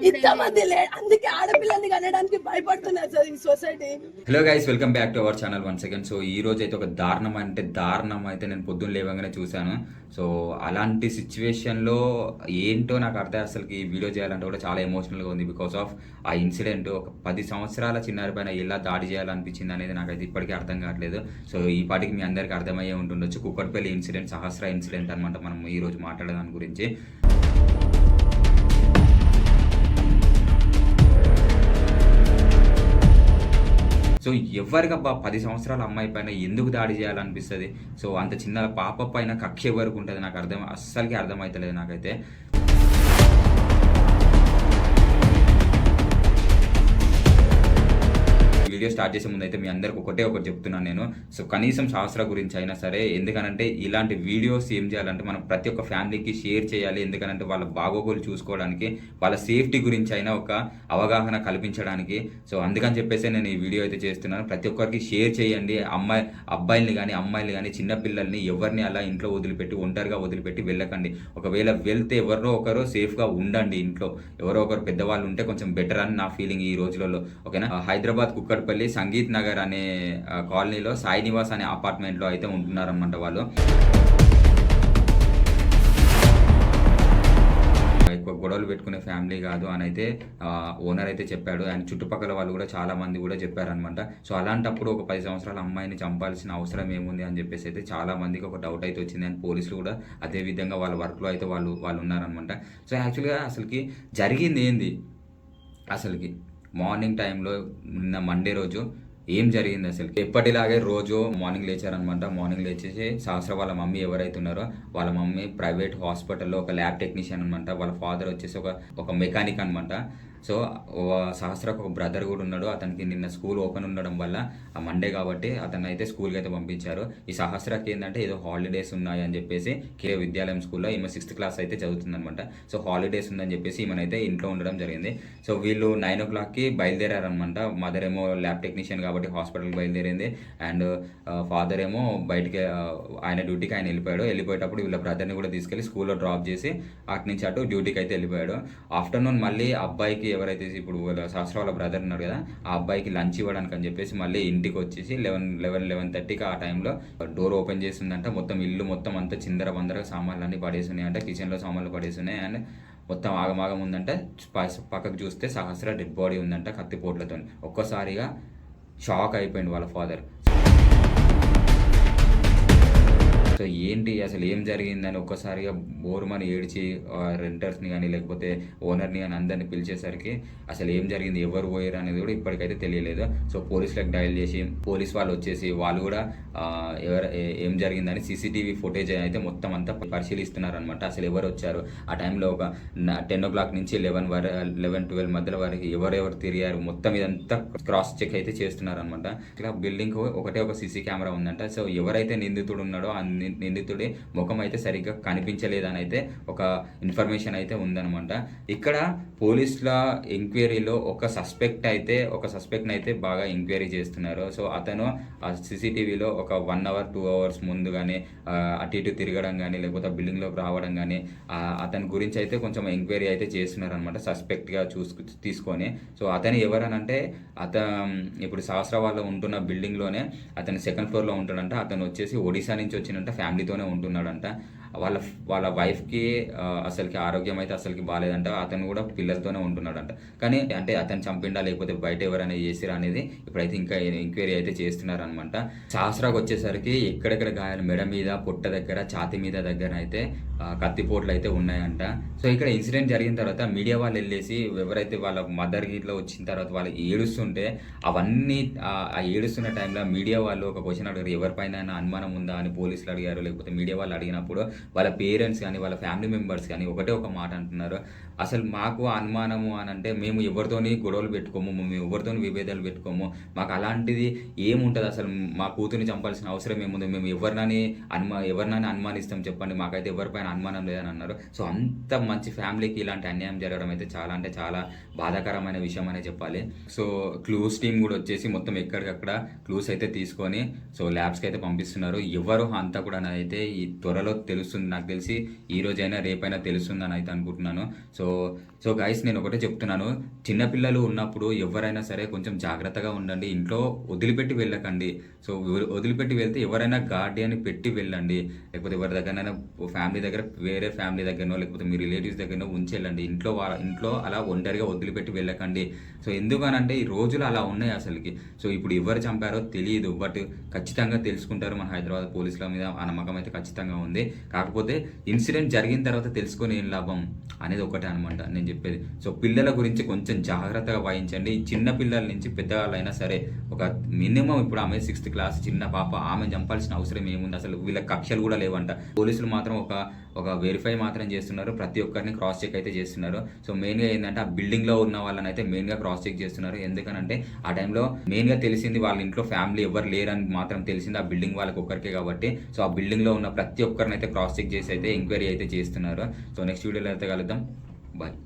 ఇంతమంది అందుకే ఆడపిల్లని కనడానికి భయపడుతున్నారు సార్ ఈ society. Hello guys, welcome back to our channel one second. So ఈ రోజు అయితే ఒక దారుణం అయితే నేను పొద్దున్న లేవగానే చూశాను. సో అలాంటి సిచ్యువేషన్లో ఏంటో నాకు అర్థం, అసలుకి ఈ వీడియో చేయాలంటే కూడా చాలా ఎమోషనల్గా ఉంది. బికాస్ ఆఫ్ ఆ ఇన్సిడెంట్ ఒక 10 సంవత్సరాల చిన్నారి పైన ఎలా దాడి చేయాలనిపించింది అనేది నాకైతే ఇప్పటికీ అర్థం కావట్లేదు. సో ఈ పాటికి మీ అందరికీ అర్థమయ్యే ఉంటుండొచ్చు. కుక్కట్పల్లి ఇన్సిడెంట్, సహస్ర ఇన్సిడెంట్ అనమాట మనం ఈరోజు మాట్లాడేదాని గురించి. సో ఎవరికబ్బా 10 సంవత్సరాల అమ్మాయి పైన ఎందుకు దాడి చేయాలనిపిస్తుంది? సో అంత చిన్న పాప పైన కక్ష ఎవరికి ఉంటుంది? నాకు అస్సలకి అర్థమవుతలేదు నాకైతే. వీడియో స్టార్ట్ చేసే ముందు అయితే మీ అందరికి ఒకటి చెప్తున్నాను నేను. సో కనీసం శాస్త్ర గురించి అయినా సరే, ఎందుకనంటే ఇలాంటి వీడియోస్ ఏం చేయాలంటే మనం ప్రతి ఒక్క ఫ్యామిలీకి షేర్ చేయాలి. ఎందుకనంటే వాళ్ళ బాగోగులు చూసుకోవడానికి, వాళ్ళ సేఫ్టీ గురించి అయినా ఒక అవగాహన కల్పించడానికి. సో అందుకని చెప్పేసి నేను ఈ వీడియో అయితే చేస్తున్నాను. ప్రతి ఒక్కరికి షేర్ చేయండి. అబ్బాయిల్ని కానీ అమ్మాయిల్ని కానీ చిన్నపిల్లల్ని ఎవరిని అలా ఇంట్లో వదిలిపెట్టి, ఒంటరిగా వదిలిపెట్టి వెళ్ళకండి. ఒకవేళ వెళ్తే ఎవరో ఒకరు సేఫ్గా ఉండండి. ఇంట్లో ఎవరో ఒకరు పెద్దవాళ్ళు ఉంటే కొంచెం బెటర్ అని నా ఫీలింగ్ ఈ రోజులలో. ఓకేనా? హైదరాబాద్ కుక్కట్పల్లి సంగీత్ నగర్ అనే కాలనీలో సాయి నివాస్ అనే అపార్ట్మెంట్లో అయితే ఉంటున్నారన్నమాట వాళ్ళు. ఎక్కువ గొడవలు పెట్టుకునే ఫ్యామిలీ కాదు అని అయితే ఓనర్ అయితే చెప్పాడు. అండ్ చుట్టుపక్కల వాళ్ళు కూడా చాలా మంది కూడా చెప్పారనమాట. సో అలాంటప్పుడు ఒక 10 సంవత్సరాల అమ్మాయిని చంపాల్సిన అవసరం ఏముంది అని చెప్పేసి అయితే చాలా మందికి ఒక డౌట్ అయితే వచ్చింది. అండ్ పోలీసులు కూడా అదే విధంగా వాళ్ళ వర్క్లో అయితే వాళ్ళు ఉన్నారనమాట. సో యాక్చువల్గా అసలుకి జరిగింది ఏంది? అసలుకి మార్నింగ్ టైంలో నిన్న మండే రోజు ఏం జరిగింది అసలు? ఎప్పటిలాగే రోజు మార్నింగ్ లేచారనమాట. మార్నింగ్ లేచేసి సహస్ర వాళ్ళ మమ్మీ ఎవరైతే ఉన్నారో వాళ్ళ మమ్మీ ప్రైవేట్ హాస్పిటల్లో ఒక ల్యాబ్ టెక్నీషియన్ అనమాట. వాళ్ళ ఫాదర్ వచ్చేసి ఒక మెకానిక్ అనమాట. సో సహస్రకు ఒక బ్రదర్ కూడా ఉన్నాడు. అతనికి నిన్న స్కూల్ ఓపెన్ ఉండడం వల్ల ఆ మండే కాబట్టి అతను అయితే స్కూల్కి అయితే పంపించారు. ఈ సహస్రకి ఏంటంటే ఏదో హాలిడేస్ ఉన్నాయి అని చెప్పేసి కే విద్యాలయం స్కూల్లో ఈమె 6th క్లాస్ అయితే చదువుతుందనమాట. సో హాలిడేస్ ఉందని చెప్పేసి ఈమెనైతే ఇంట్లో ఉండడం జరిగింది. సో వీళ్ళు 9 o'clockకి బయలుదేరారనమాట. మదర్ ఏమో ల్యాబ్ టెక్నీషియన్ కాబట్టి హాస్పిటల్కి బయలుదేరింది. అండ్ ఫాదర్ ఏమో బయటికి ఆయన డ్యూటీకి ఆయన వెళ్ళిపోయాడు. వెళ్ళిపోయేటప్పుడు వీళ్ళ బ్రదర్ని కూడా తీసుకెళ్ళి స్కూల్లో డ్రాప్ చేసి అటు నుంచి అటు డ్యూటీకి అయితే వెళ్ళిపోయాడు. ఆఫ్టర్నూన్ మళ్ళీ అబ్బాయికి ఎవరైతే ఇప్పుడు సహస్ర వాళ్ళ బ్రదర్ ఉన్నారు కదా, ఆ అబ్బాయికి లంచ్ ఇవ్వడానికి అని చెప్పేసి మళ్ళీ ఇంటికి వచ్చేసి 11:30కి ఆ టైంలో డోర్ ఓపెన్ చేసిందంట. మొత్తం ఇల్లు మొత్తం అంతా చిందర వందరగా సామాన్లు అన్నీ పడేస్తున్నాయి అంట. కిచెన్లో సామాన్లు పడేస్తున్నాయి. అండ్ మొత్తం ఆగమాగం ఉందంట. పక్కకు చూస్తే సహస్ర డెడ్ బాడీ ఉందంట కత్తిపోట్లతో. ఒక్కసారిగా షాక్ అయిపోయింది వాళ్ళ ఫాదర్. సో ఏంటి అసలు ఏం జరిగిందని ఒక్కసారిగా బోరుమని ఏడ్చి రెంటర్స్ని కానీ లేకపోతే ఓనర్ని కానీ అందరిని పిలిచేసరికి అసలు ఏం జరిగింది, ఎవరు పోయారు అనేది కూడా ఇప్పటికైతే తెలియలేదు. సో పోలీసులకు డయల్ చేసి పోలీస్ వాళ్ళు వచ్చేసి వాళ్ళు కూడా ఏం జరిగిందని CCTV ఫుటేజ్ అయితే మొత్తం అంతా పరిశీలిస్తున్నారనమాట. అసలు ఎవరు వచ్చారు ఆ టైంలో, ఒక 10 o'clock నుంచి 11-12 మధ్యలో వరకు ఎవరెవరు తిరిగారు మొత్తం ఇదంతా క్రాస్ చెక్ అయితే చేస్తున్నారనమాట. ఇలా బిల్డింగ్ ఒకటే ఒక CC కెమెరా ఉందంట. సో ఎవరైతే నిందితుడు ఉన్నాడో ఆ నిందితుడి ముఖం అయితే సరిగ్గా కనిపించలేదని అయితే ఒక ఇన్ఫర్మేషన్ అయితే ఉందన్నమాట. ఇక్కడ పోలీసుల ఎంక్వైరీలో ఒక సస్పెక్ట్ని అయితే బాగా ఎంక్వైరీ చేస్తున్నారు. సో అతను CCTVలో ఒక 1 hour 2 hours ముందు కానీ అటు ఇటు తిరగడం కానీ లేకపోతే బిల్డింగ్లోకి రావడం కానీ అతని గురించి అయితే కొంచెం ఎంక్వైరీ అయితే చేస్తున్నారు అనమాట, సస్పెక్ట్గా తీసుకొని. సో అతను ఎవరనంటే ఇప్పుడు సహస్ర వాళ్ళు ఉంటున్న బిల్డింగ్లోనే అతను 2nd floorలో ఉంటాడంట. అతను వచ్చేసి ఒడిశా నుంచి వచ్చినంట, ఫ్యామిలీతోనే ఉంటున్నాడంట. వాళ్ళ వైఫ్కి అసలుకి ఆరోగ్యం అయితే అసలుకి బాగాలేదంట. అతను కూడా పిల్లలతోనే ఉంటున్నాడంట. కానీ అంటే అతను చంపిండా లేకపోతే బయట ఎవరైనా చేసిరా అనేది ఇప్పుడైతే ఇంకా ఎంక్వైరీ అయితే చేస్తున్నారనమాట. సహస్రాకు వచ్చేసరికి ఎక్కడెక్కడ గాయాలు, మెడ మీద, పొట్ట దగ్గర, ఛాతి మీద దగ్గర అయితే కత్తిపోట్లు అయితే ఉన్నాయంట. సో ఇక్కడ ఇన్సిడెంట్ జరిగిన తర్వాత మీడియా వాళ్ళు వెళ్ళేసి ఎవరైతే వాళ్ళ మదర్ గిట్లో వచ్చిన తర్వాత వాళ్ళు ఏడుస్తుంటే అవన్నీ ఆ ఏడుస్తున్న టైంలో మీడియా వాళ్ళు ఒక క్వశ్చన్ అడిగారు, ఎవరిపైన అనుమానం ఉందా అని పోలీసులు అడిగారు. లేకపోతే మీడియా వాళ్ళు అడిగినప్పుడు వాళ్ళ పేరెంట్స్ కానీ వాళ్ళ ఫ్యామిలీ మెంబర్స్ కానీ ఒక మాట అంటున్నారు, అసలు మాకు అనుమానము అని అంటే మేము ఎవరితోని గొడవలు పెట్టుకోము, మేము ఎవరితోని విభేదాలు పెట్టుకోము, మాకు అలాంటిది ఏముంటుంది, అసలు మా కూతుర్ని చంపాల్సిన అవసరం ఏముంది, మేము ఎవరినని అనుమానిస్తాం చెప్పండి, మాకైతే ఎవరిపైన అనుమానం లేదని అన్నారు. సో అంత మంచి ఫ్యామిలీకి ఇలాంటి అన్యాయం జరగడం అయితే చాలా అంటే చాలా బాధాకరమైన విషయం అనే చెప్పాలి. సో క్లూస్ టీమ్ కూడా వచ్చేసి మొత్తం ఎక్కడికక్కడ క్లూస్ అయితే తీసుకొని సో ల్యాబ్స్కి అయితే పంపిస్తున్నారు. ఎవరు అంతా కూడా అయితే ఈ త్వరలో తెలుస్తుంది, నాకు తెలిసి ఈ రోజైనా రేపైనా తెలుస్తుందని అయితే అనుకుంటున్నాను. సో సో గైస్ నేను ఒకటే చెప్తున్నాను, చిన్నపిల్లలు ఉన్నప్పుడు ఎవరైనా సరే కొంచెం జాగ్రత్తగా ఉండండి, ఇంట్లో వదిలిపెట్టి వెళ్ళకండి. సో వదిలిపెట్టి వెళ్తే ఎవరైనా గార్డియన్ పెట్టి వెళ్ళండి, లేకపోతే ఎవరి దగ్గరైనా ఫ్యామిలీ దగ్గర, వేరే ఫ్యామిలీ దగ్గరనో లేకపోతే మీ రిలేటివ్స్ దగ్గరనో ఉంచి వెళ్ళండి. ఇంట్లో అలా ఒంటరిగా వదిలిపెట్టి వెళ్ళకండి. సో ఎందుకనంటే ఈ రోజులు అలా ఉన్నాయి అసలుకి. సో ఇప్పుడు ఎవరు చంపారో తెలియదు, బట్ ఖచ్చితంగా తెలుసుకుంటారు. మన హైదరాబాద్ పోలీసుల మీద ఆ నమ్మకం అయితే ఖచ్చితంగా ఉంది. కాకపోతే ఇన్సిడెంట్ జరిగిన తర్వాత తెలుసుకొని ఏం లాభం అనేది ఒకటే అనమాట నేను చెప్పేది. సో పిల్లల గురించి కొంచెం జాగ్రత్తగా వహించండి. చిన్న పిల్లల నుంచి పెద్దవాళ్ళైనా సరే, ఒక మినిమం ఇప్పుడు ఆమె 6th క్లాస్ చిన్న పాప, ఆమె చంపాల్సిన అవసరం ఏముంది? అసలు వీళ్ళ కక్షలు కూడా లేవంట. పోలీసులు మాత్రం ఒక వెరిఫై మాత్రం చేస్తున్నారు, ప్రతి ఒక్కరిని క్రాస్ చెక్ అయితే చేస్తున్నారు. సో మెయిన్గా ఏంటంటే ఆ బిల్డింగ్లో ఉన్న వాళ్ళని అయితే మెయిన్గా క్రాస్ చెక్ చేస్తున్నారు. ఎందుకనంటే ఆ టైంలో మెయిన్గా తెలిసింది వాళ్ళ ఇంట్లో ఫ్యామిలీ ఎవరు లేరని మాత్రం తెలిసింది ఆ బిల్డింగ్ వాళ్ళకి ఒక్కరికే కాబట్టి. సో ఆ బిల్డింగ్లో ఉన్న ప్రతి ఒక్కరిని అయితే క్రాస్ చెక్ చేసి అయితే ఎంక్వైరీ అయితే చేస్తున్నారు. సో నెక్స్ట్ వీడియోలో అయితే కలుద్దాం. బాయ్.